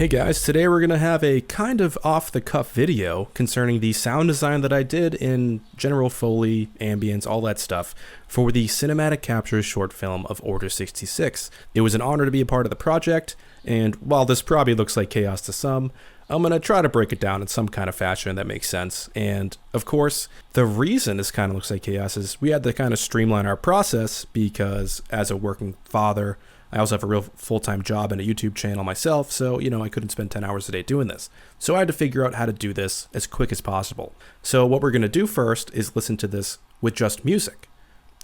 Hey guys, today we're going to have a kind of off-the-cuff video concerning the sound design that I did in general Foley, ambience, all that stuff for the cinematic captures short film of Order 66. It was an honor to be a part of the project, and while this probably looks like chaos to some, I'm going to try to break it down in some kind of fashion that makes sense. And of course, the reason this kind of looks like chaos is we had to kind of streamline our process because as a working father, I also have a real full-time job and a YouTube channel myself, so, I couldn't spend 10 hours a day doing this. So I had to figure out how to do this as quick as possible. So what we're going to do first is listen to this with just music.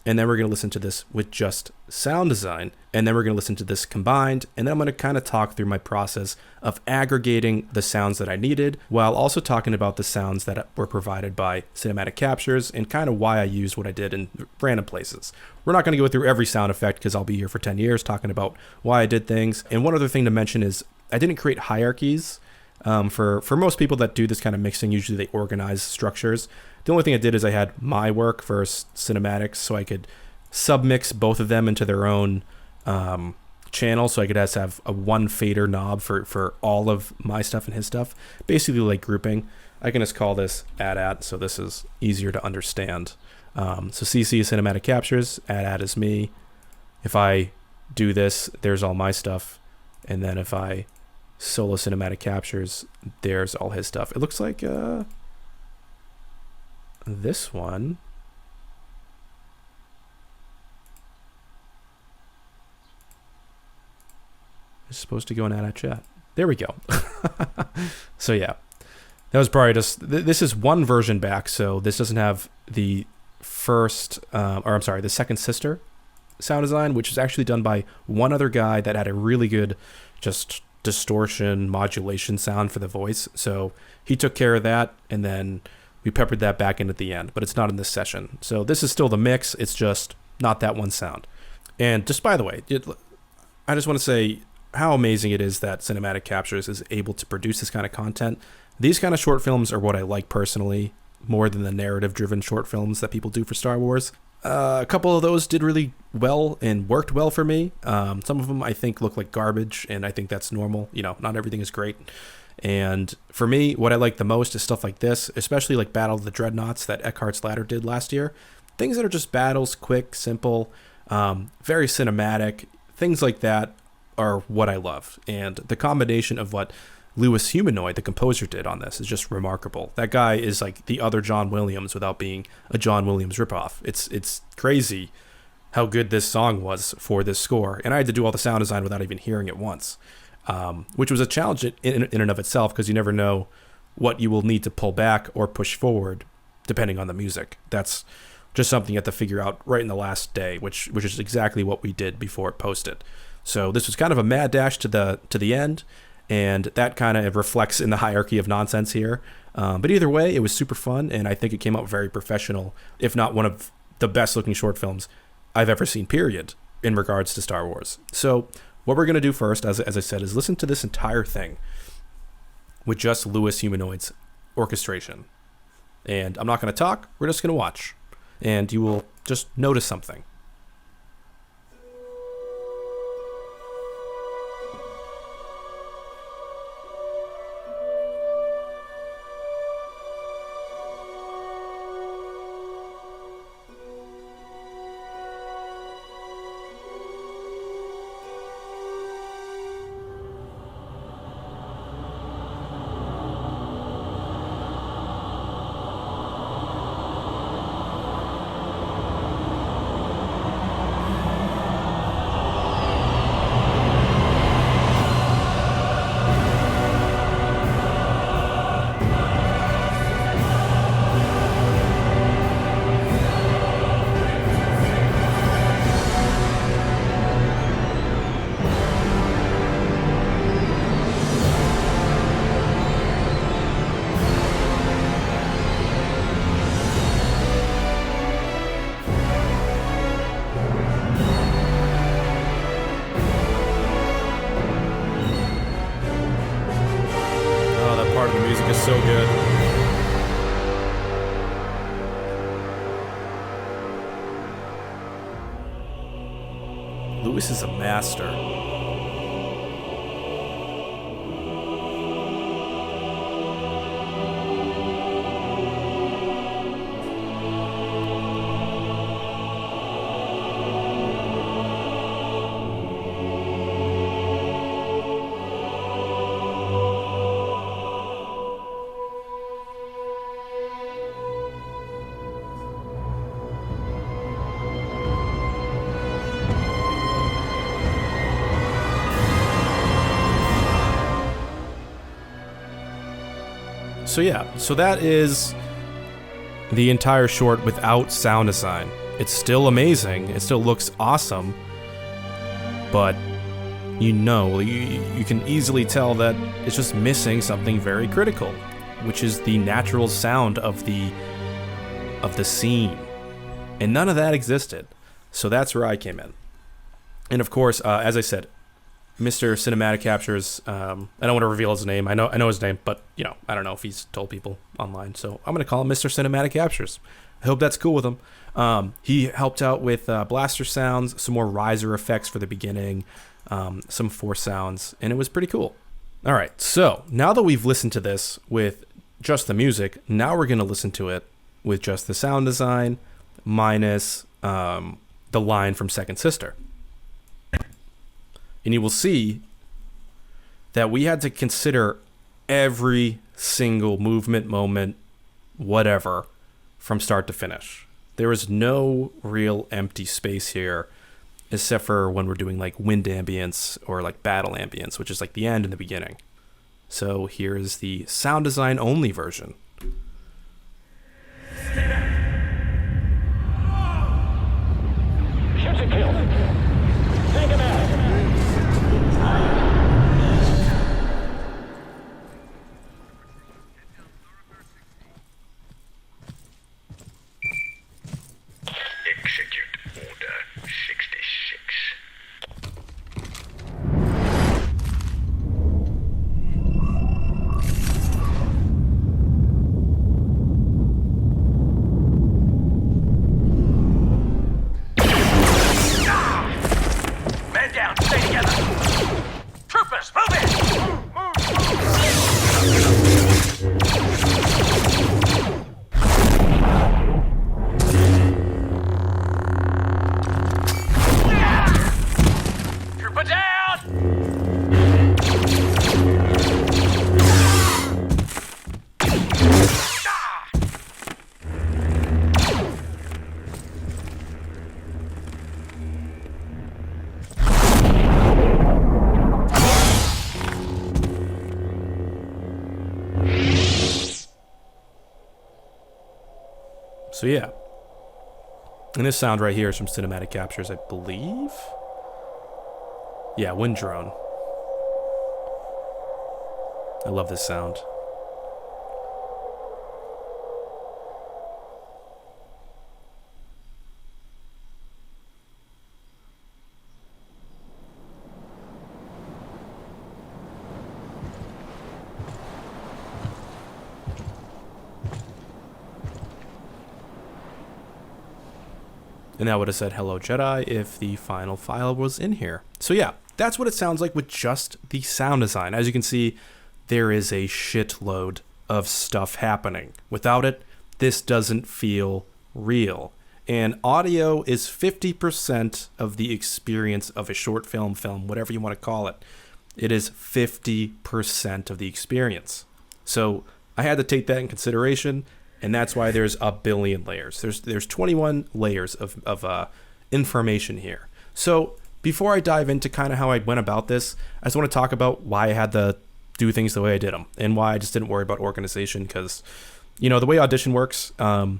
And then we're going to listen to this with just sound design. And then we're going to listen to this combined. And then I'm going to kind of talk through my process of aggregating the sounds that I needed while also talking about the sounds that were provided by cinematic captures and kind of why I used what I did in random places. We're not going to go through every sound effect because I'll be here for 10 years talking about why I did things. And one other thing to mention is I didn't create hierarchies. For most people that do this kind of mixing, usually they organize structures. The only thing I did is I had my work versus cinematics, so I could submix both of them into their own channel, so I could just have a one fader knob for all of my stuff and his stuff, basically like grouping. I can just call this add, so this is easier to understand. So CC is cinematic captures, add is me. If I do this, there's all my stuff, and then if I solo cinematic captures, there's all his stuff. It looks like this one is supposed to go in add chat. There we go. So yeah, that was probably just this is one version back, so this doesn't have the the second sister sound design, which is actually done by one other guy that had a really good just distortion modulation sound for the voice. So he took care of that, and then we peppered that back in at the end, but it's not in this session. So this is still the mix. It's just not that one sound. And just by the way, I just want to say how amazing it is that Cinematic Captures is able to produce this kind of content. These kind of short films are what I like personally, more than the narrative-driven short films that people do for Star Wars. A couple of those did really well and worked well for me. Some of them I think look like garbage, and I think that's normal. Not everything is great. And for me, what I like the most is stuff like this, especially like Battle of the Dreadnoughts that Eckhart's Ladder did last year. Things that are just battles, quick, simple, very cinematic. Things like that are what I love. And the combination of what Luis Humanoide, the composer, did on this is just remarkable. That guy is like the other John Williams without being a John Williams ripoff. It's crazy how good this song was for this score. And I had to do all the sound design without even hearing it once, which was a challenge in and of itself because you never know what you will need to pull back or push forward depending on the music. That's just something you have to figure out right in the last day, which is exactly what we did before it posted. So this was kind of a mad dash to the end. And that kind of reflects in the hierarchy of nonsense here. But either way, it was super fun, and I think it came out very professional, if not one of the best-looking short films I've ever seen, period, in regards to Star Wars. So what we're going to do first, as I said, is listen to this entire thing with just Luis Humanoide's orchestration. And I'm not going to talk. We're just going to watch. And you will just notice something. So good. Luis is a master. So yeah, so that is the entire short without sound design. It's still amazing. It still looks awesome. But you can easily tell that it's just missing something very critical, which is the natural sound of the scene. And none of that existed. So that's where I came in. And of course, as I said, Mr. Cinematic Captures, I don't want to reveal his name. I know his name, but I don't know if he's told people online. So I'm going to call him Mr. Cinematic Captures. I hope that's cool with him. He helped out with blaster sounds, some more riser effects for the beginning, some force sounds, and it was pretty cool. All right, so now that we've listened to this with just the music, now we're going to listen to it with just the sound design minus the line from Second Sister. And you will see that we had to consider every single movement, moment, whatever, from start to finish. There is no real empty space here, except for when we're doing like wind ambience or like battle ambience, which is like the end and the beginning. So here is the sound design only version. Shoot to kill. Take him out. Execute Order 66. Man down, stay together. Troopers, move in. Trooper down. So yeah. And this sound right here is from Cinematic Captures, I believe. Yeah, wind drone. I love this sound. And that would have said hello Jedi if the final file was in here. So yeah, that's what it sounds like with just the sound design. As you can see, there is a shitload of stuff happening. Without it, this doesn't feel real. And audio is 50% of the experience of a short film, whatever you want to call it. It is 50% of the experience. So I had to take that in consideration. And that's why there's a billion layers. There's 21 layers of information here. So before I dive into kind of how I went about this, I just want to talk about why I had to do things the way I did them and why I just didn't worry about organization. Because, the way Audition works, it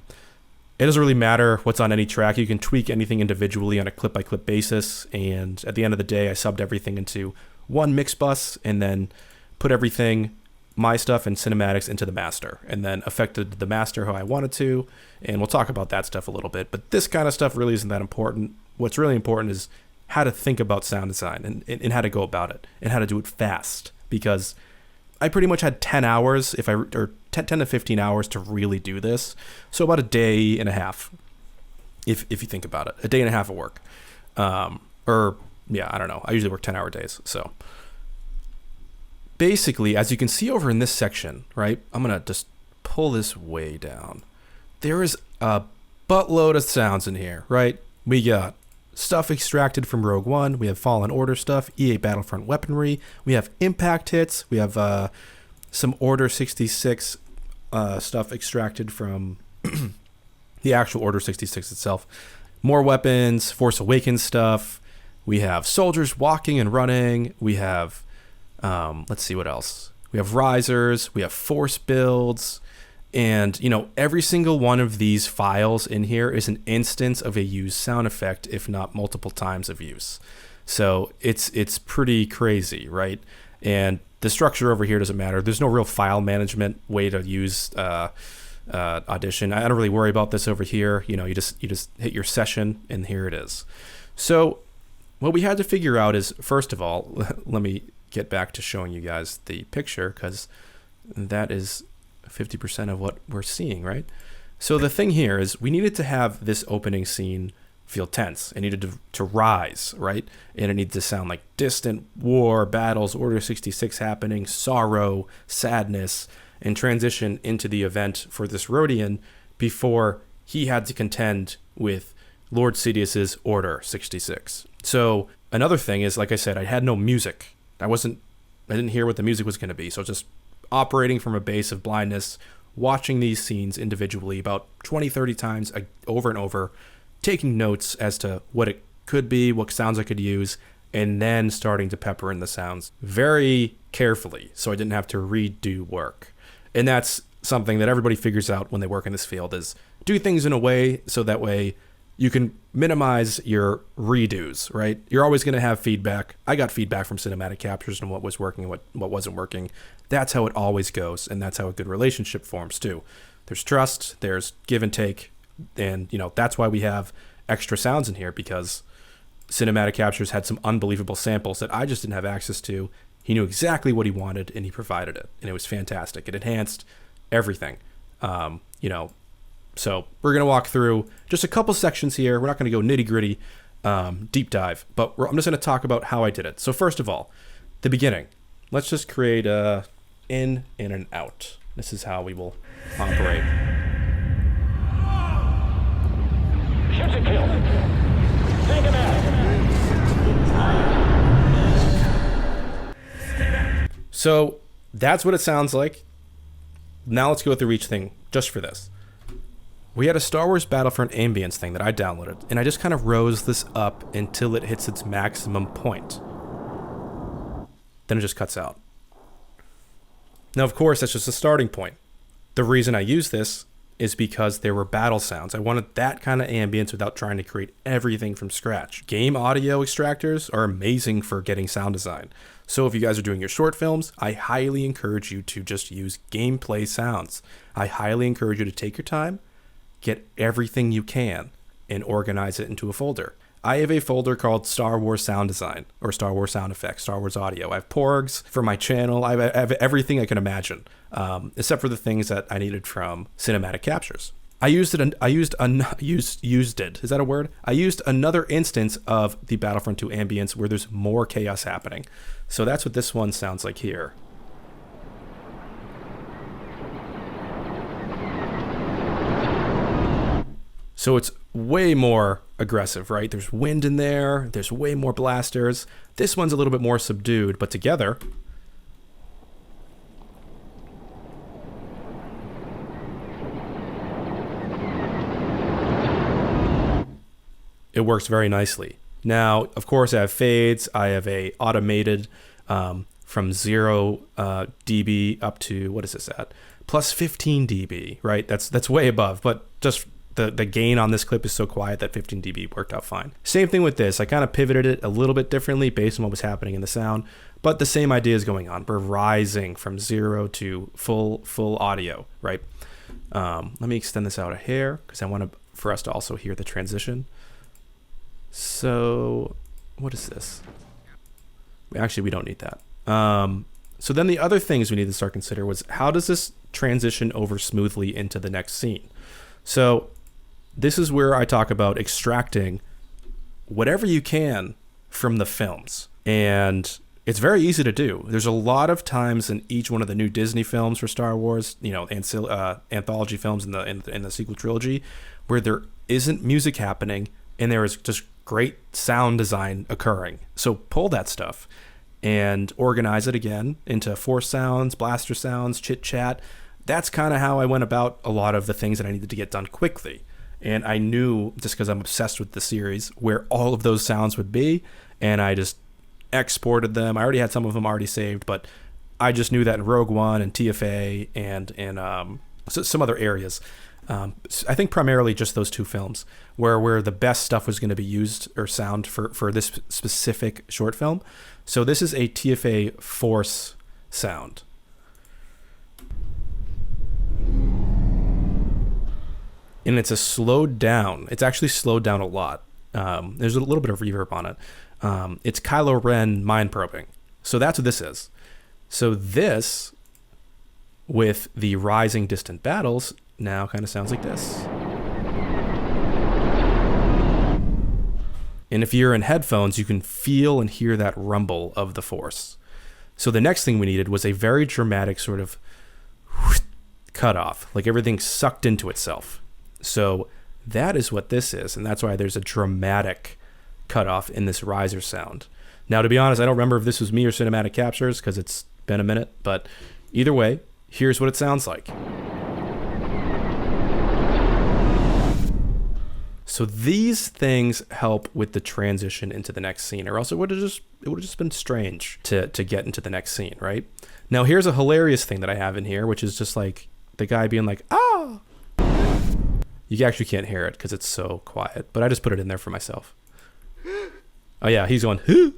doesn't really matter what's on any track. You can tweak anything individually on a clip-by-clip basis. And at the end of the day, I subbed everything into one mix bus and then put everything, my stuff and cinematics, into the master, and then affected the master how I wanted to, and we'll talk about that stuff a little bit, but this kind of stuff really isn't that important. What's really important is how to think about sound design and how to go about it and how to do it fast, because I pretty much had 10 hours, or 10 to 15 hours to really do this, so about a day and a half, if you think about it, a day and a half of work, I don't know, I usually work 10-hour days, so basically, as you can see over in this section, right, I'm going to just pull this way down. There is a buttload of sounds in here, right? We got stuff extracted from Rogue One. We have Fallen Order stuff, EA Battlefront weaponry. We have impact hits. We have some Order 66 stuff extracted from the actual Order 66 itself. More weapons, Force Awakens stuff. We have soldiers walking and running. We have let's see what else. we have risers, we have force builds, and, every single one of these files in here is an instance of a used sound effect, if not multiple times of use. So it's pretty crazy, right? And the structure over here doesn't matter. There's no real file management way to use Audition. I don't really worry about this over here. You just hit your session, and here it is. So what we had to figure out is, first of all, let me get back to showing you guys the picture, because that is 50% of what we're seeing, right? So the thing here is we needed to have this opening scene feel tense. It needed to rise, right? And it needed to sound like distant war, battles, Order 66 happening, sorrow, sadness, and transition into the event for this Rhodian before he had to contend with Lord Sidious's Order 66. So another thing is, like I said, I had no music. I didn't hear what the music was going to be. So just operating from a base of blindness, watching these scenes individually about 20, 30 times over and over, taking notes as to what it could be, what sounds I could use, and then starting to pepper in the sounds very carefully so I didn't have to redo work. And that's something that everybody figures out when they work in this field, is do things in a way so that way you can minimize your redos, right? You're always going to have feedback. I got feedback from cinematic captures and what was working and what wasn't working. That's how it always goes, and that's how a good relationship forms too. There's trust, there's give and take, and that's why we have extra sounds in here, because cinematic captures had some unbelievable samples that I just didn't have access to. He knew exactly what he wanted, and he provided it, and it was fantastic. It enhanced everything. So we're going to walk through just a couple sections here. We're not going to go nitty gritty, deep dive, but I'm just going to talk about how I did it. So first of all, the beginning. Let's just create a in and an out. This is how we will operate. Shoot to kill. Take him out. So that's what it sounds like. Now let's go through each thing just for this. We had a Star Wars Battlefront ambience thing that I downloaded, and I just kind of rose this up until it hits its maximum point. Then it just cuts out. Now, of course, that's just a starting point. The reason I use this is because there were battle sounds. I wanted that kind of ambience without trying to create everything from scratch. Game audio extractors are amazing for getting sound design. So if you guys are doing your short films, I highly encourage you to just use gameplay sounds. I highly encourage you to take your time, get everything you can, and organize it into a folder. I have a folder called Star Wars Sound Design, or Star Wars Sound Effects, Star Wars Audio. I have porgs for my channel. I have everything I can imagine, except for the things that I needed from cinematic captures. I used it. Is that a word? I used another instance of the Battlefront 2 ambience where there's more chaos happening. So that's what this one sounds like here. So it's way more aggressive, right? There's wind in there. There's way more blasters. This one's a little bit more subdued, but together, it works very nicely. Now, of course, I have fades. I have a automated from 0 dB up to, what is this at? Plus 15 dB, right? That's way above, but just the gain on this clip is so quiet that 15 dB worked out fine. Same thing with this. I kind of pivoted it a little bit differently based on what was happening in the sound, but the same idea is going on. We're rising from 0 to full audio, right? Let me extend this out a hair because I want for us to also hear the transition. So what is this? Actually, we don't need that. So then the other things we need to start consider was, how does this transition over smoothly into the next scene? So this is where I talk about extracting whatever you can from the films. And it's very easy to do. There's a lot of times in each one of the new Disney films for Star Wars, anthology films in the sequel trilogy, where there isn't music happening and there is just great sound design occurring. So pull that stuff and organize it again into force sounds, blaster sounds, chit chat. That's kind of how I went about a lot of the things that I needed to get done quickly. And I knew, just because I'm obsessed with the series, where all of those sounds would be, and I just exported them. I already had some of them already saved, but I just knew that in Rogue One and TFA and in some other areas. I think primarily just those two films where the best stuff was going to be used or sound for this specific short film. So this is a TFA Force sound. And it's a slowed down. It's actually slowed down a lot. There's a little bit of reverb on it. It's Kylo Ren mind probing. So that's what this is. So this, with the rising distant battles, now kind of sounds like this. And if you're in headphones, you can feel and hear that rumble of the Force. So the next thing we needed was a very dramatic sort of cutoff, like everything sucked into itself. So that is what this is, and that's why there's a dramatic cutoff in this riser sound. Now, to be honest, I don't remember if this was me or Cinematic Captures because it's been a minute, but either way, here's what it sounds like. So these things help with the transition into the next scene, or else it would have just been strange to get into the next scene, right? Now, here's a hilarious thing that I have in here, which is just like the guy being like, ah! You actually can't hear it because it's so quiet, but I just put it in there for myself. Oh yeah, he's going, huh?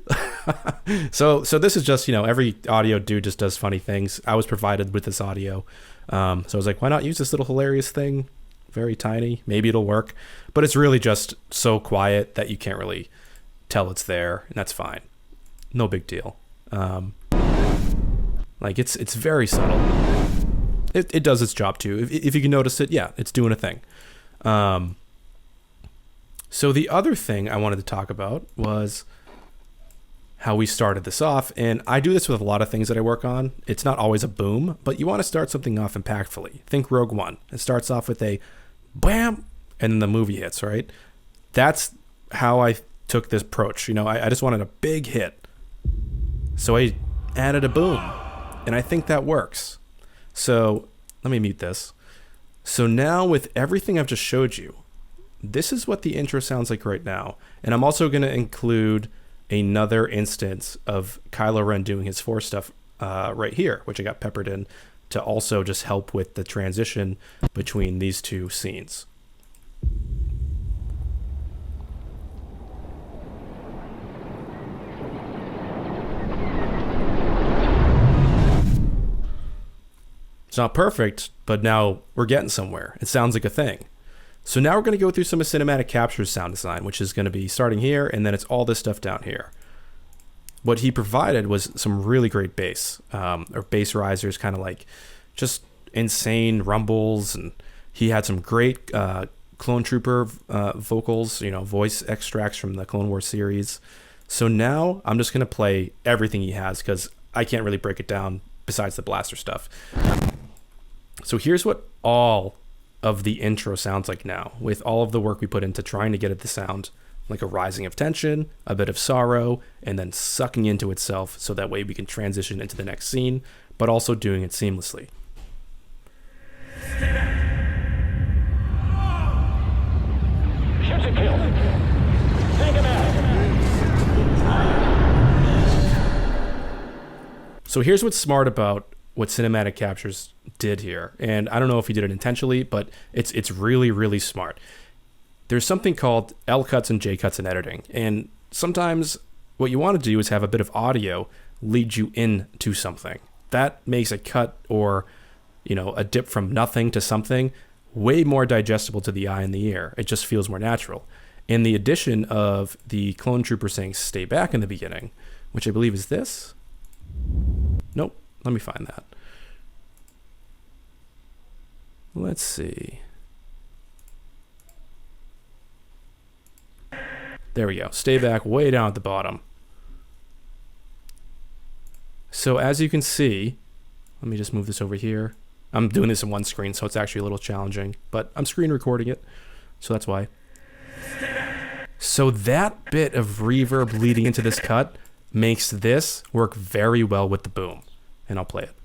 So this is just, every audio dude just does funny things. I was provided with this audio. So I was like, why not use this little hilarious thing? Very tiny. Maybe it'll work. But it's really just so quiet that you can't really tell it's there, and that's fine. No big deal. It's very subtle. It does its job too. If you can notice it, yeah, it's doing a thing. So the other thing I wanted to talk about was how we started this off. And I do this with a lot of things that I work on. It's not always a boom, but you want to start something off impactfully. Think Rogue One. It starts off with a bam, and then the movie hits, right? That's how I took this approach. I just wanted a big hit. So I added a boom, and I think that works. So let me mute this. So now with everything I've just showed you, this is what the intro sounds like right now. And I'm also going to include another instance of Kylo Ren doing his Force stuff right here, which I got peppered in to also just help with the transition between these two scenes. It's not perfect, but now we're getting somewhere. It sounds like a thing. So now we're going to go through some of Cinematic Capture's sound design, which is going to be starting here, and then it's all this stuff down here. What he provided was some really great bass, or bass risers, kind of like just insane rumbles, and he had some great Clone Trooper vocals, voice extracts from the Clone Wars series. So now I'm just going to play everything he has because I can't really break it down besides the blaster stuff. So here's what all of the intro sounds like now, with all of the work we put into trying to get it to sound like a rising of tension, a bit of sorrow, and then sucking into itself so that way we can transition into the next scene, but also doing it seamlessly. Shoot to kill. Take him out. So here's what's smart about what Cinematic Captures did here, and I don't know if he did it intentionally, but it's really, really smart. There's something called L cuts and J cuts in editing, and sometimes what you want to do is have a bit of audio lead you into something. That makes a cut or a dip from nothing to something way more digestible to the eye and the ear. It just feels more natural. And the addition of the Clone Trooper saying "stay back" in the beginning, which I believe is this. Nope. Let me find that. Let's see. There we go. Stay back way down at the bottom. So as you can see, let me just move this over here. I'm doing this in one screen, so it's actually a little challenging, but I'm screen recording it, so that's why. So that bit of reverb leading into this cut makes this work very well with the boom. And I'll play it.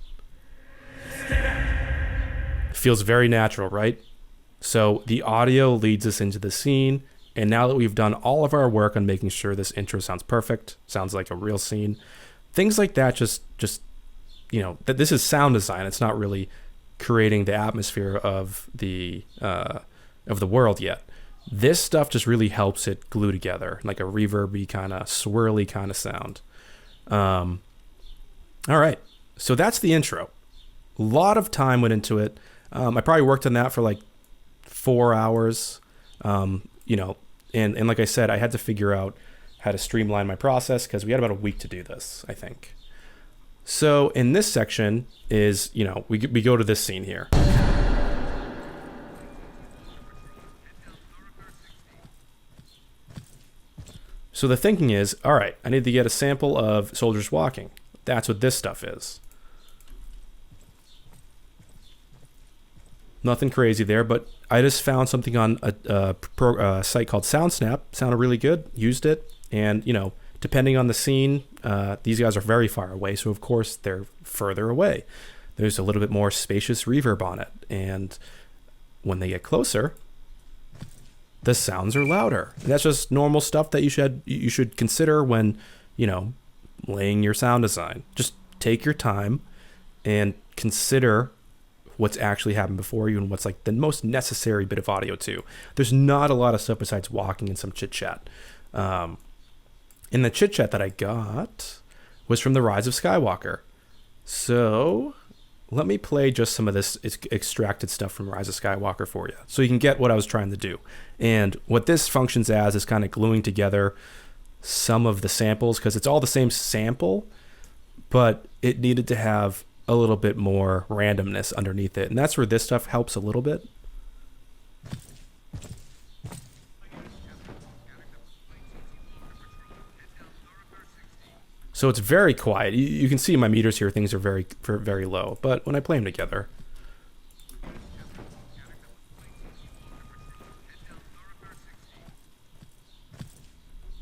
Feels very natural, right? So the audio leads us into the scene, and now that we've done all of our work on making sure this intro sounds perfect, sounds like a real scene, things like that just that this is sound design. It's not really creating the atmosphere of the world yet. This stuff just really helps it glue together, like a reverby kind of swirly kind of sound. All right, so that's the intro. A lot of time went into it. I probably worked on that for like 4 hours. And like I said, I had to figure out how to streamline my process because we had about a week to do this, I think. So in this section is, we go to this scene here. So the thinking is, all right, I need to get a sample of soldiers walking. That's what this stuff is. Nothing crazy there, but I just found something on a site called SoundSnap. Sounded really good. Used it. And, depending on the scene, these guys are very far away. So, of course, they're further away. There's a little bit more spacious reverb on it. And when they get closer, the sounds are louder. And that's just normal stuff that you should consider when, laying your sound design. Just take your time and consider what's actually happened before you and what's like the most necessary bit of audio too. There's not a lot of stuff besides walking and some chit chat. And the chit chat that I got was from The Rise of Skywalker. So let me play just some of this extracted stuff from Rise of Skywalker for you so you can get what I was trying to do. And what this functions as is kind of gluing together some of the samples because it's all the same sample, but it needed to have a little bit more randomness underneath it. And that's where this stuff helps a little bit. So it's very quiet. You can see my meters here. Things are very, very low. But when I play them together,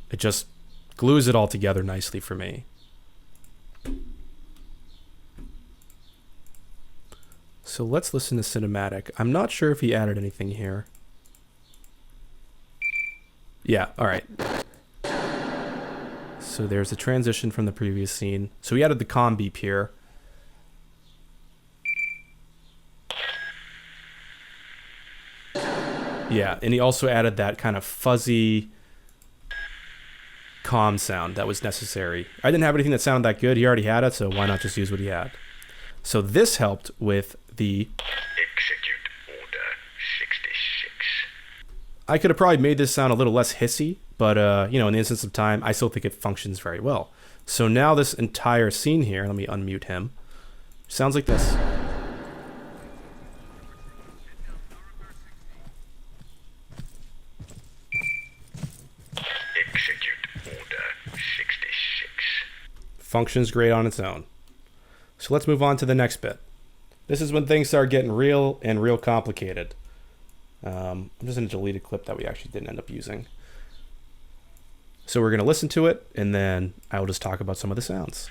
it just glues it all together nicely for me. So let's listen to cinematic. I'm not sure if he added anything here. Yeah, all right. So there's a transition from the previous scene. So he added the comm beep here. Yeah, and he also added that kind of fuzzy comm sound that was necessary. I didn't have anything that sounded that good. He already had it, so why not just use what he had? So this helped with the Execute Order 66. I could have probably made this sound a little less hissy, but in the instance of time, I still think it functions very well. So now this entire scene here, let me unmute him, sounds like this. Execute Order 66. Functions great on its own. So let's move on to the next bit. This is when things start getting real and real complicated. I'm just going to delete a clip that we actually didn't end up using. So we're going to listen to it, and then I will just talk about some of the sounds.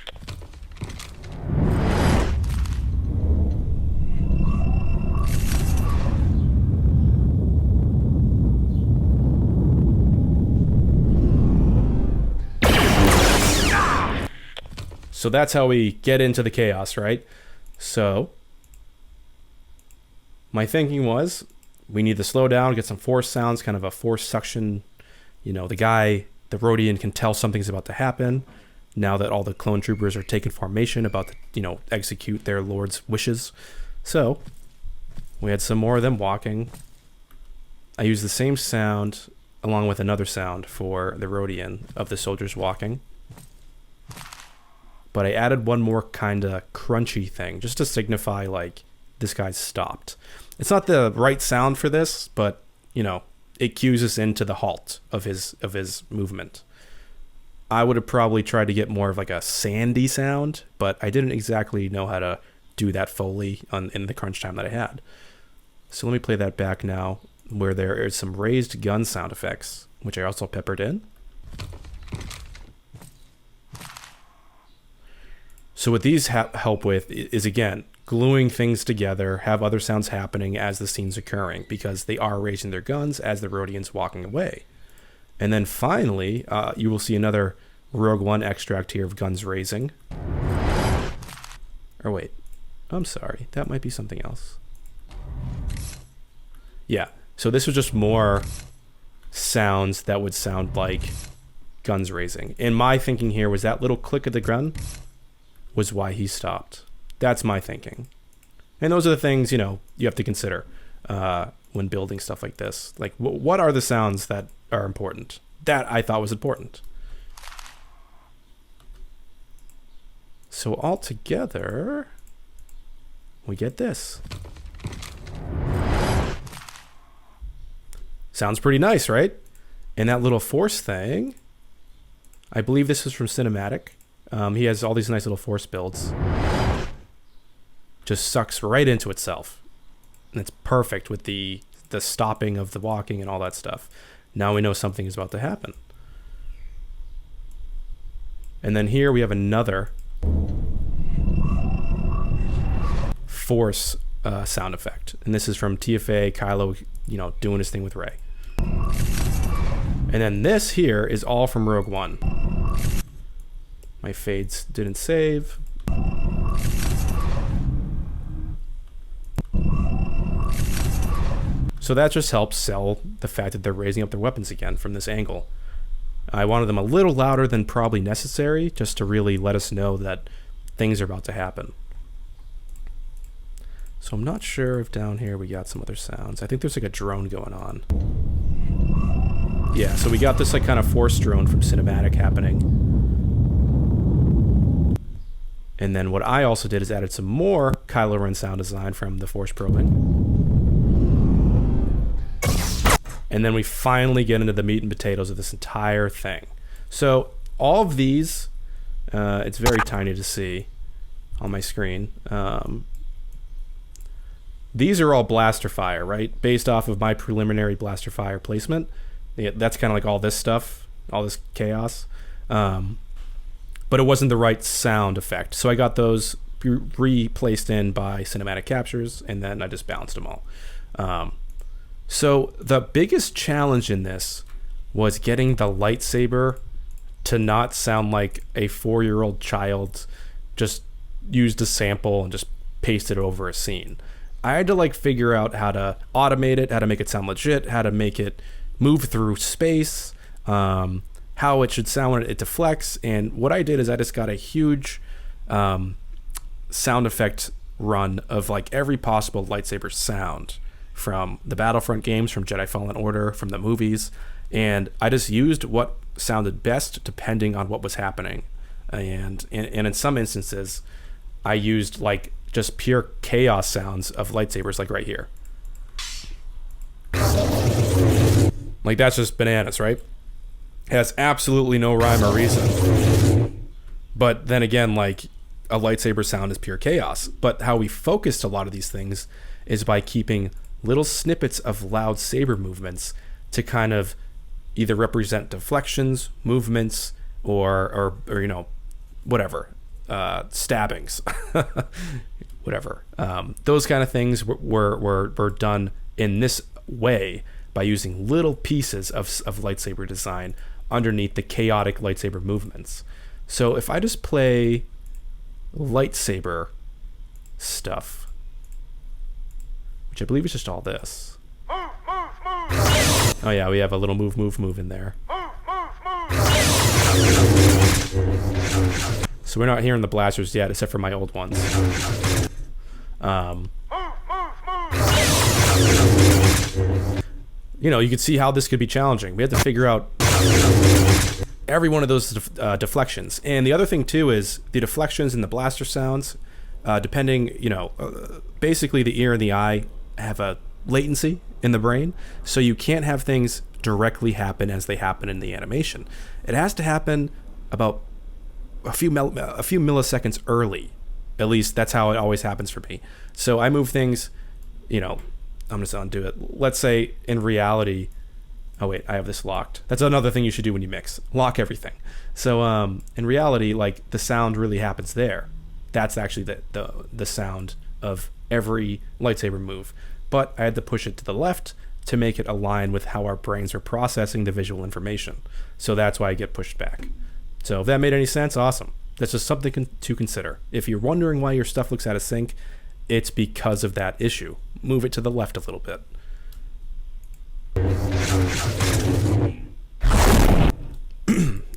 So that's how we get into the chaos, right? So my thinking was we need to slow down, get some force sounds, kind of a force suction. The Rhodian can tell something's about to happen now that all the clone troopers are taking formation, about to, execute their lord's wishes. So we had some more of them walking. I used the same sound along with another sound for the Rhodian of the soldiers walking. But I added one more kind of crunchy thing just to signify like this guy's stopped. It's not the right sound for this, but it cues us into the halt of his movement. I would have probably tried to get more of like a sandy sound, but I didn't exactly know how to do that fully in the crunch time that I had. So let me play that back now, where there is some raised gun sound effects, which I also peppered in. So what these help with is, again, gluing things together, have other sounds happening as the scene's occurring, because they are raising their guns as the Rhodian's walking away. And then finally, you will see another Rogue One extract here of guns raising. Or wait, I'm sorry. That might be something else. Yeah, so this was just more sounds that would sound like guns raising. And my thinking here was that little click of the gun was why he stopped. That's my thinking. And those are the things, you know, you have to consider when building stuff like this. Like, what are the sounds that are important? That I thought was important. So altogether, we get this. Sounds pretty nice, right? And that little force thing, I believe this is from Cinematic. He has all these nice little force builds. Just sucks right into itself. And it's perfect with the stopping of the walking and all that stuff. Now we know something is about to happen. And then here we have another force sound effect. And this is from TFA, Kylo, you know, doing his thing with Rey. And then this here is all from Rogue One. My fades didn't save. So that just helps sell the fact that they're raising up their weapons again from this angle. I wanted them a little louder than probably necessary, just to really let us know that things are about to happen. So I'm not sure if down here we got some other sounds. I think there's like a drone going on. Yeah, so we got this like kind of force drone from Cinematic happening. And then what I also did is added some more Kylo Ren sound design from the force probing. And then we finally get into the meat and potatoes of this entire thing. So all of these, it's very tiny to see on my screen. These are all blaster fire, right? Based off of my preliminary blaster fire placement. Yeah, that's kind of like all this stuff, all this chaos. But it wasn't the right sound effect. So I got those replaced in by cinematic captures, and then I just balanced them all. So the biggest challenge in this was getting the lightsaber to not sound like a 4-year-old child just used a sample and just pasted over a scene. I had to like figure out how to automate it, how to make it sound legit, how to make it move through space, how it should sound when it deflects. And what I did is I just got a huge sound effect run of like every possible lightsaber sound from the Battlefront games, from Jedi Fallen Order, from the movies, and I just used what sounded best depending on what was happening. And in some instances, I used like just pure chaos sounds of lightsabers, like right here. Like that's just bananas, right? It has absolutely no rhyme or reason. But then again, like a lightsaber sound is pure chaos. But how we focused a lot of these things is by keeping little snippets of loud saber movements to kind of either represent deflections, movements, or you know, whatever, stabbings, whatever. Those kind of things were done in this way by using little pieces of lightsaber design underneath the chaotic lightsaber movements. So if I just play lightsaber stuff, which I believe is just all this. Move, move, move. Oh yeah, we have a little move in there. Move, move, move. So we're not hearing the blasters yet, except for my old ones. Move, move, move. You know, you could see how this could be challenging. We had to figure out every one of those deflections. And the other thing too is the deflections and the blaster sounds, depending, you know, basically the ear and the eye have a latency in the brain, so you can't have things directly happen as they happen in the animation. It has to happen about a few milliseconds early. At least that's how it always happens for me. So I move things, you know, I'm just gonna undo it. Let's say in reality, oh wait, I have this locked. That's another thing you should do when you mix. Lock everything. So in reality, like the sound really happens there. That's actually the sound of every lightsaber move. But I had to push it to the left to make it align with how our brains are processing the visual information. So that's why I get pushed back. So if that made any sense, awesome. That's just something to consider. If you're wondering why your stuff looks out of sync, it's because of that issue. Move it to the left a little bit.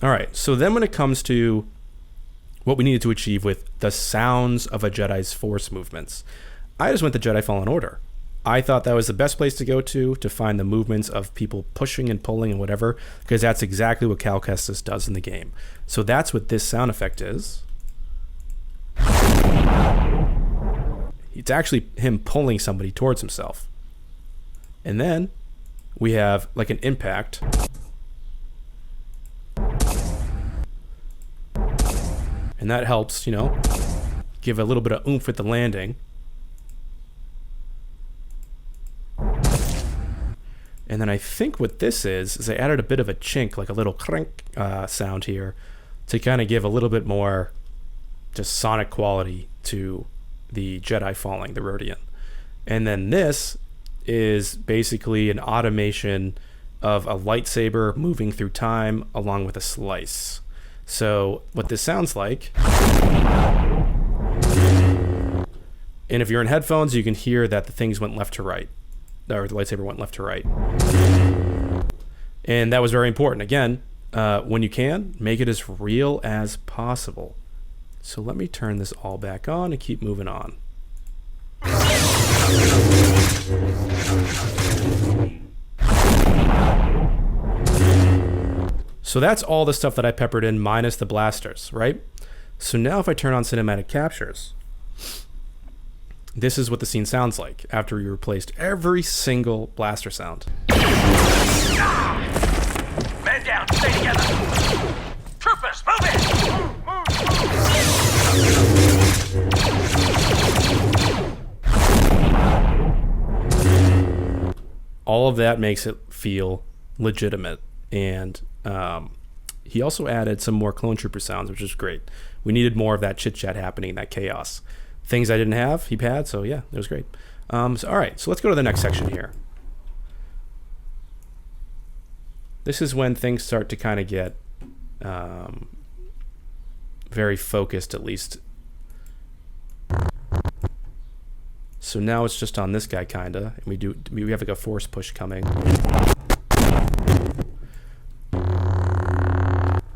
All right, so then when it comes to what we needed to achieve with the sounds of a Jedi's Force movements, I just went to Jedi Fallen Order. I thought that was the best place to go to find the movements of people pushing and pulling and whatever, because that's exactly what Cal Kestis does in the game. So that's what this sound effect is. It's actually him pulling somebody towards himself. And then we have like an impact. And that helps, you know, give a little bit of oomph with the landing. And then I think what this is I added a bit of a chink, like a little crank sound here, to kind of give a little bit more just sonic quality to the Jedi falling, the Rhodian. And then this is basically an automation of a lightsaber moving through time along with a slice. So what this sounds like, and if you're in headphones, you can hear that the things went left to right, or the lightsaber went left to right. And that was very important. Again, when you can, make it as real as possible. So let me turn this all back on and keep moving on. So that's all the stuff that I peppered in minus the blasters, right? So now if I turn on cinematic captures, this is what the scene sounds like after we replaced every single blaster sound. Man down, stay together. Troopers, move in. All of that makes it feel legitimate. And he also added some more clone trooper sounds, which is great. We needed more of that chit chat happening, that chaos. Things I didn't have, he had, so yeah, it was great. All right, so let's go to the next section here. This is when things start to kind of get very focused, at least. So now it's just on this guy, kinda, and we have like a force push coming.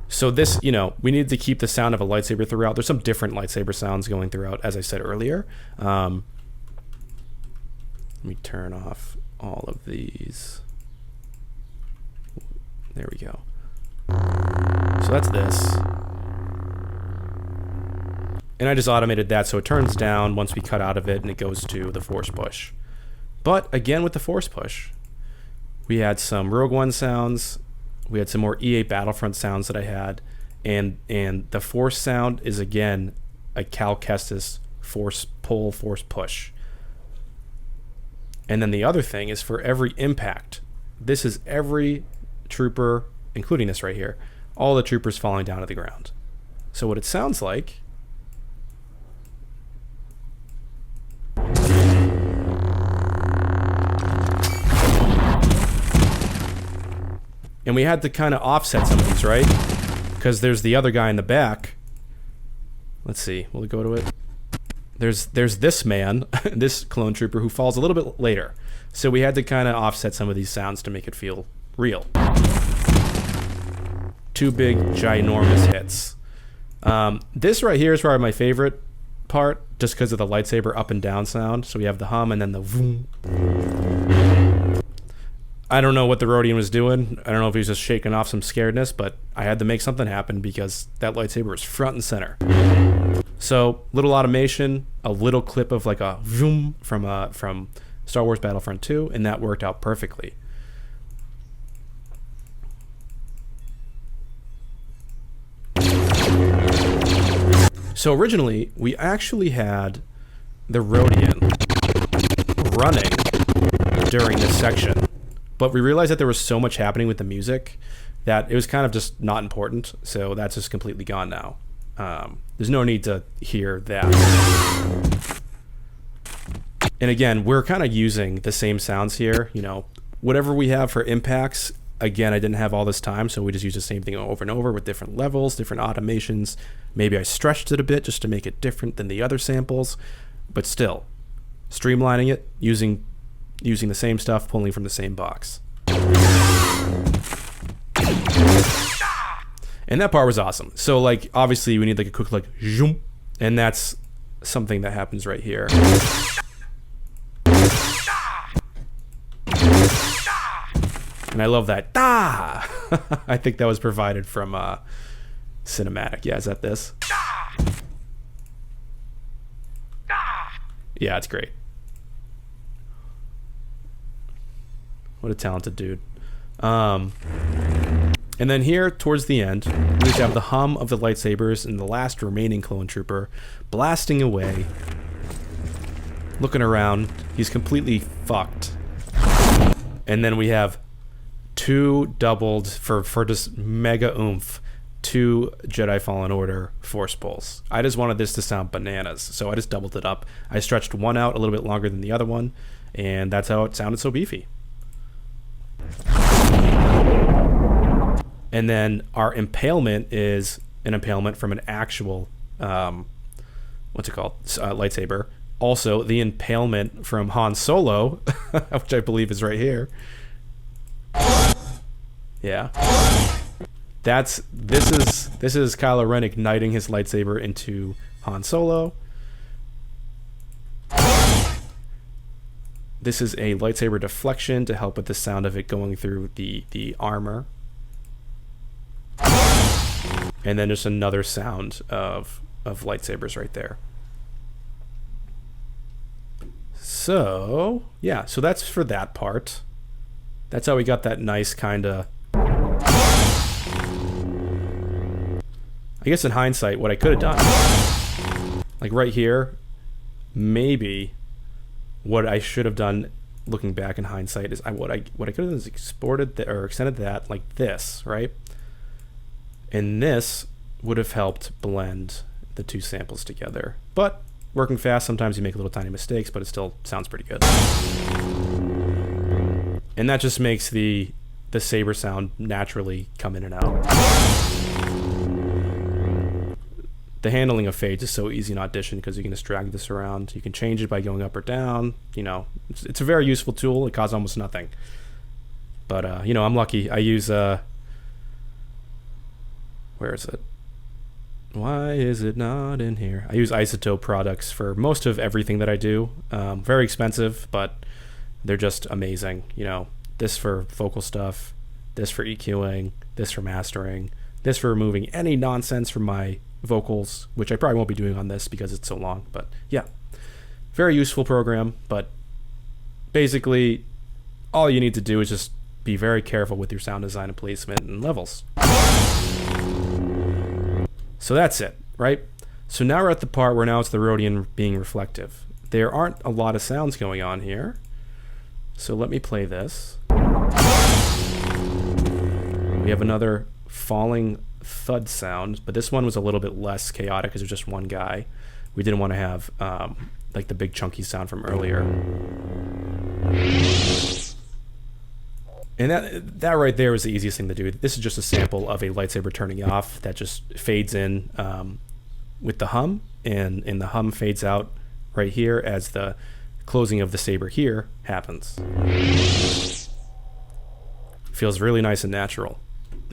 So this, you know, we needed to keep the sound of a lightsaber throughout. There's some different lightsaber sounds going throughout, as I said earlier. Let me turn off all of these. There we go. So that's this. And I just automated that so it turns down once we cut out of it and it goes to the force push. But again, with the force push, we had some Rogue One sounds. We had some more EA Battlefront sounds that I had, and the force sound is again a Cal Kestis force pull, force push. And then the other thing is for every impact, this is every trooper, including this right here, all the troopers falling down to the ground. So what it sounds like and we had to kind of offset some of these, right? Because there's the other guy in the back. Let's see. Will we go to it? There's this man, this clone trooper, who falls a little bit later. So we had to kind of offset some of these sounds to make it feel real. Two big, ginormous hits. This right here is probably my favorite part, just because of the lightsaber up and down sound. So we have the hum and then the vroom. I don't know what the Rhodian was doing. I don't know if he was just shaking off some scaredness, but I had to make something happen because that lightsaber was front and center. So, little automation, a little clip of like a vroom from Star Wars Battlefront 2, and that worked out perfectly. So originally, we actually had the Rhodian running during this section. But we realized that there was so much happening with the music that it was kind of just not important. So that's just completely gone now. There's no need to hear that. And again, we're kind of using the same sounds here. You know, whatever we have for impacts again, I didn't have all this time, so we just used the same thing over and over with different levels, different automations. Maybe I stretched it a bit just to make it different than the other samples, but still, streamlining it, using the same stuff, pulling from the same box. And that part was awesome. So like, obviously we need like a quick like zoom, and that's something that happens right here. And I love that. Da! I think that was provided from Cinematic. Yeah, is that this? Yeah, it's great. What a talented dude. And then here, towards the end, we just have the hum of the lightsabers and the last remaining clone trooper blasting away. Looking around. He's completely fucked. And then we have two doubled, for just mega oomph, 2 Jedi Fallen Order Force Pulls. I just wanted this to sound bananas, so I just doubled it up. I stretched one out a little bit longer than the other one, and that's how it sounded so beefy. And then our impalement is an impalement from an actual, what's it called? Lightsaber. Also, the impalement from Han Solo, which I believe is right here. Yeah. This is Kylo Ren igniting his lightsaber into Han Solo. This is a lightsaber deflection to help with the sound of it going through the armor. And then just another sound of lightsabers right there. So, yeah, so that's for that part. That's how we got that nice kind of... I guess in hindsight, what I could have done, like right here, maybe what I should have done, looking back in hindsight, is what I could have done is exported or extended that like this, right? And this would have helped blend the two samples together. But working fast, sometimes you make little tiny mistakes, but it still sounds pretty good. And that just makes the saber sound naturally come in and out. The handling of fades is so easy in Audition because you can just drag this around. You can change it by going up or down. You know, it's a very useful tool. It costs almost nothing. But, you know, I'm lucky. I use, where is it? Why is it not in here? I use Isotope products for most of everything that I do. Very expensive, but they're just amazing. You know, this for vocal stuff, this for EQing, this for mastering, this for removing any nonsense from my vocals, which I probably won't be doing on this because it's so long. But yeah, very useful program. But basically, all you need to do is just be very careful with your sound design and placement and levels. So that's it, right? So now we're at the part where now it's the Rhodian being reflective. There aren't a lot of sounds going on here. So let me play this. We have another falling thud sound, but this one was a little bit less chaotic because it was just one guy. We didn't want to have like the big chunky sound from earlier. And that right there was the easiest thing to do. This is just a sample of a lightsaber turning off that just fades in with the hum, and the hum fades out right here as the closing of the saber here happens. Feels really nice and natural.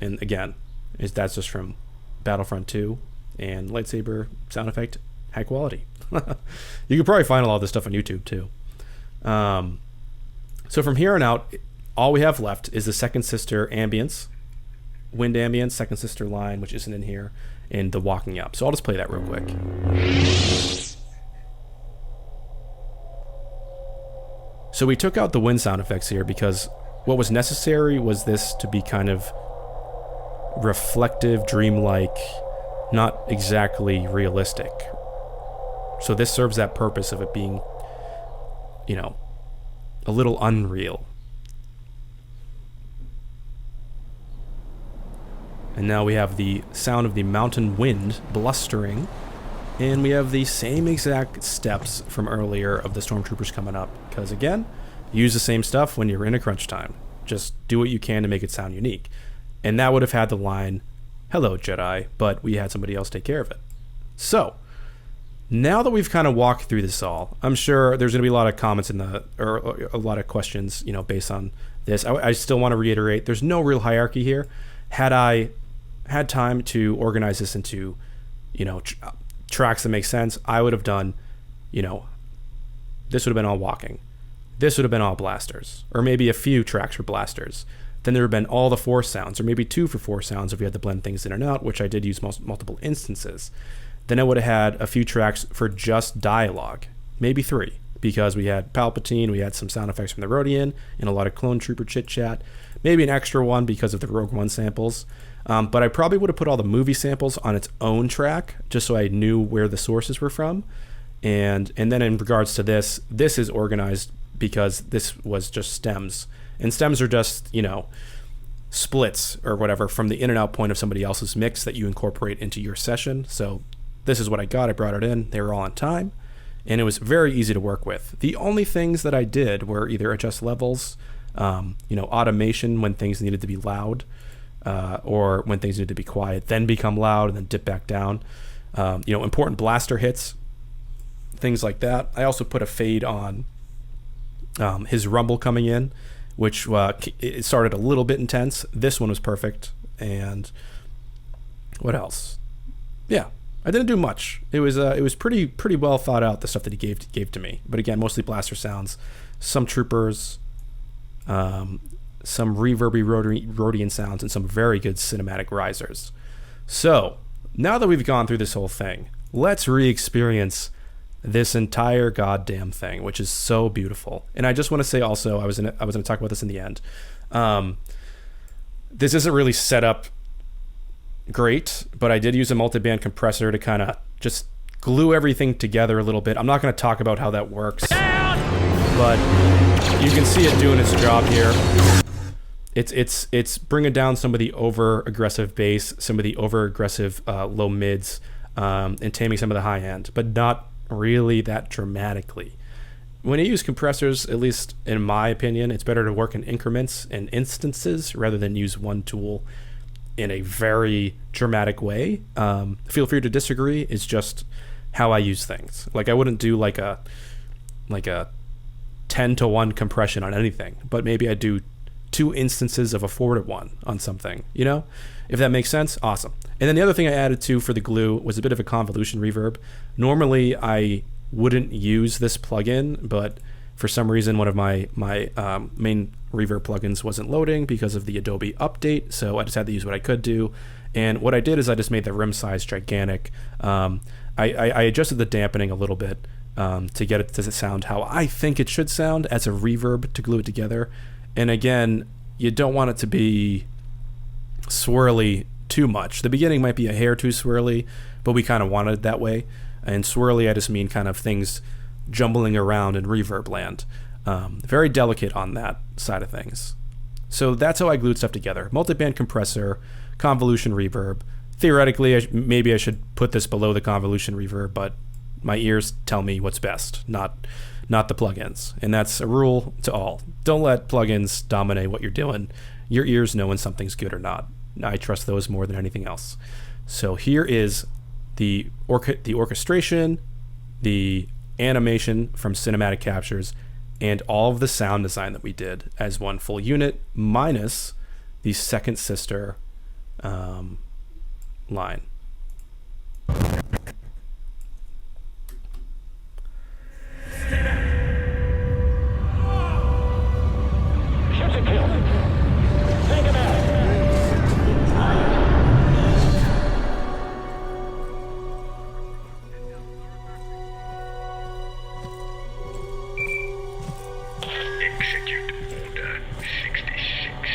And again, that's just from Battlefront 2 and lightsaber sound effect, high quality. You can probably find a lot of this stuff on YouTube too. So from here on out, all we have left is the Second Sister ambience, wind ambience, Second Sister line, which isn't in here, and the walking up. So I'll just play that real quick. So we took out the wind sound effects here because what was necessary was this to be kind of reflective, dreamlike, not exactly realistic. So this serves that purpose of it being, you know, a little unreal. And now we have the sound of the mountain wind blustering, and we have the same exact steps from earlier of the stormtroopers coming up, because again, use the same stuff when you're in a crunch time. Just do what you can to make it sound unique. And that would have had the line, "Hello, Jedi," but we had somebody else take care of it. So, now that we've kind of walked through this all, I'm sure there's going to be a lot of comments or a lot of questions, based on this. I still want to reiterate, there's no real hierarchy here. Had I had time to organize this into, tracks that make sense, I would have done, this would have been all walking. This would have been all blasters, or maybe a few tracks for blasters. Then there would have been all the force sounds, or maybe 2 for force sounds if we had to blend things in and out, which I did use multiple instances. Then I would have had a few tracks for just dialogue, maybe 3, because we had Palpatine, we had some sound effects from the Rhodian, and a lot of clone trooper chit-chat. Maybe an extra one because of the Rogue One samples. But I probably would have put all the movie samples on its own track, just so I knew where the sources were from. And then in regards to this is organized because this was just stems. And stems are just, splits or whatever from the in and out point of somebody else's mix that you incorporate into your session. So this is what I got. I brought it in. They were all on time. And it was very easy to work with. The only things that I did were either adjust levels, automation when things needed to be loud, or when things needed to be quiet, then become loud and then dip back down. Important blaster hits, things like that. I also put a fade on his rumble coming in, which it started a little bit intense. This one was perfect. And what else? Yeah, I didn't do much. It was pretty well thought out, the stuff that he gave to me. But again, mostly blaster sounds, some troopers, some reverby Rhodian sounds, and some very good cinematic risers. So now that we've gone through this whole thing, let's re-experience this entire goddamn thing, which is so beautiful. And I just want to say also, I was going to talk about this in the end. This isn't really set up great, but I did use a multiband compressor to kind of just glue everything together a little bit. I'm not going to talk about how that works, but you can see it doing its job here. It's bringing down some of the over aggressive bass, some of the over aggressive low mids, and taming some of the high end, but not really that dramatically. When you use compressors, at least in my opinion, it's better to work in increments and instances rather than use one tool in a very dramatic way. Feel free to disagree. It's just how I use things. Like I wouldn't do like a 10-to-1 compression on anything, but maybe I do 2 instances of a 4-to-1 on something, if that makes sense. Awesome. And then the other thing I added to for the glue was a bit of a convolution reverb. Normally I wouldn't use this plugin, but for some reason one of my main reverb plugins wasn't loading because of the Adobe update, so I just had to use what I could do. And what I did is I just made the rim size gigantic. I adjusted the dampening a little bit to get it to sound how I think it should sound as a reverb to glue it together. And again, you don't want it to be swirly too much. The beginning might be a hair too swirly, but we kind of wanted it that way. And swirly, I just mean kind of things jumbling around in reverb land. Very delicate on that side of things. So that's how I glued stuff together. Multiband compressor, convolution reverb. Theoretically, maybe I should put this below the convolution reverb, but my ears tell me what's best, not the plugins. And that's a rule to all. Don't let plugins dominate what you're doing. Your ears know when something's good or not. I trust those more than anything else. So here is the orchestration, the animation from cinematic captures, and all of the sound design that we did as one full unit, minus the second sister line. Shoot to kill. Think about it. Execute Order 66.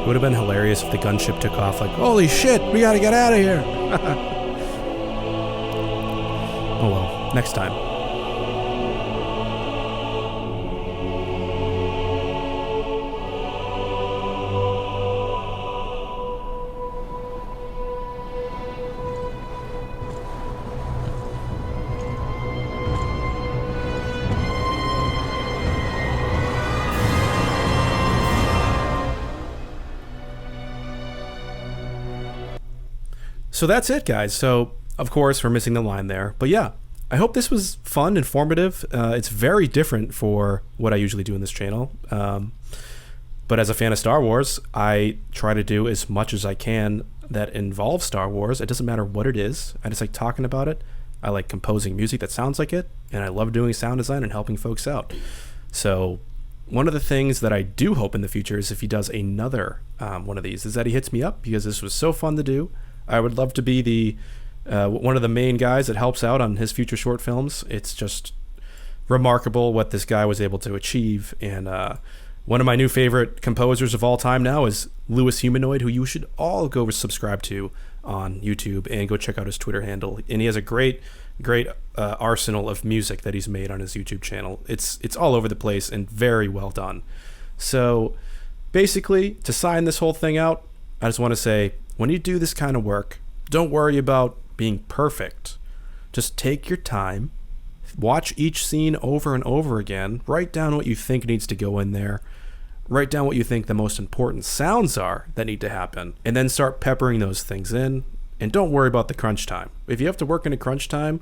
It would have been hilarious if the gunship took off like, holy shit, we gotta get out of here. Oh well, next time. So that's it, guys. So, of course, we're missing the line there. But yeah, I hope this was fun, informative. It's very different for what I usually do in this channel. But as a fan of Star Wars, I try to do as much as I can that involves Star Wars. It doesn't matter what it is. I just like talking about it. I like composing music that sounds like it. And I love doing sound design and helping folks out. So one of the things that I do hope in the future is if he does another one of these, is that he hits me up, because this was so fun to do. I would love to be the one of the main guys that helps out on his future short films. It's just remarkable what this guy was able to achieve. And one of my new favorite composers of all time now is Luis Humanoide, who you should all go subscribe to on YouTube and go check out his Twitter handle. And he has a great arsenal of music that he's made on his YouTube channel. It's all over the place and very well done. So basically, to sign this whole thing out, I just want to say, when you do this kind of work, don't worry about being perfect. Just take your time, watch each scene over and over again, write down what you think needs to go in there, write down what you think the most important sounds are that need to happen, and then start peppering those things in. And don't worry about the crunch time. If you have to work in a crunch time,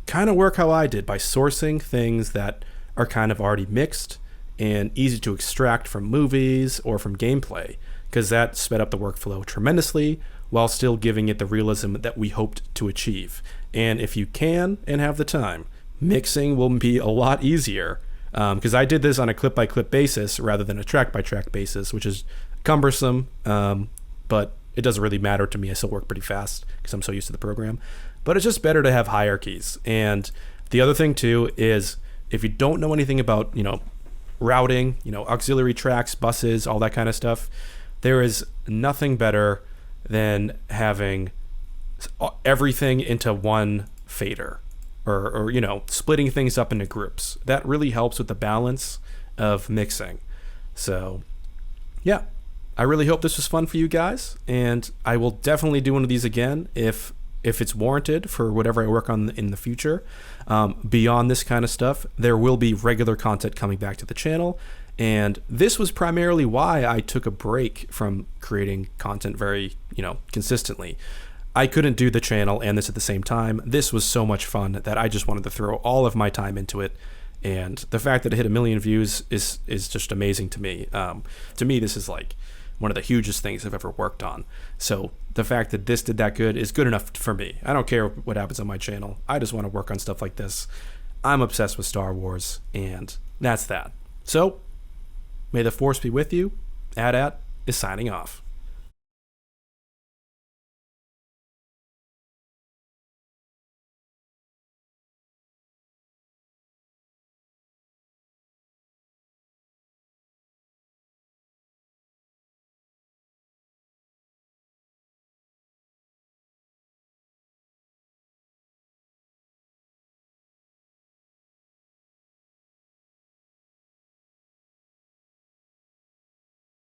kind of work how I did, by sourcing things that are kind of already mixed and easy to extract from movies or from gameplay, because that sped up the workflow tremendously while still giving it the realism that we hoped to achieve. And if you can and have the time, mixing will be a lot easier, because I did this on a clip-by-clip basis rather than a track-by-track basis, which is cumbersome, but it doesn't really matter to me. I still work pretty fast because I'm so used to the program. But it's just better to have hierarchies. And the other thing, too, is if you don't know anything about, routing, auxiliary tracks, buses, all that kind of stuff, there is nothing better than having everything into one fader, or splitting things up into groups. That really helps with the balance of mixing. So yeah, I really hope this was fun for you guys, and I will definitely do one of these again if it's warranted for whatever I work on in the future. Beyond this kind of stuff, there will be regular content coming back to the channel. And this was primarily why I took a break from creating content very, consistently. I couldn't do the channel and this at the same time. This was so much fun that I just wanted to throw all of my time into it. And the fact that it hit 1 million views is just amazing to me. To me, this is like one of the hugest things I've ever worked on. So the fact that this did that good is good enough for me. I don't care what happens on my channel. I just want to work on stuff like this. I'm obsessed with Star Wars, and that's that. So may the Force be with you. AT-AT is signing off.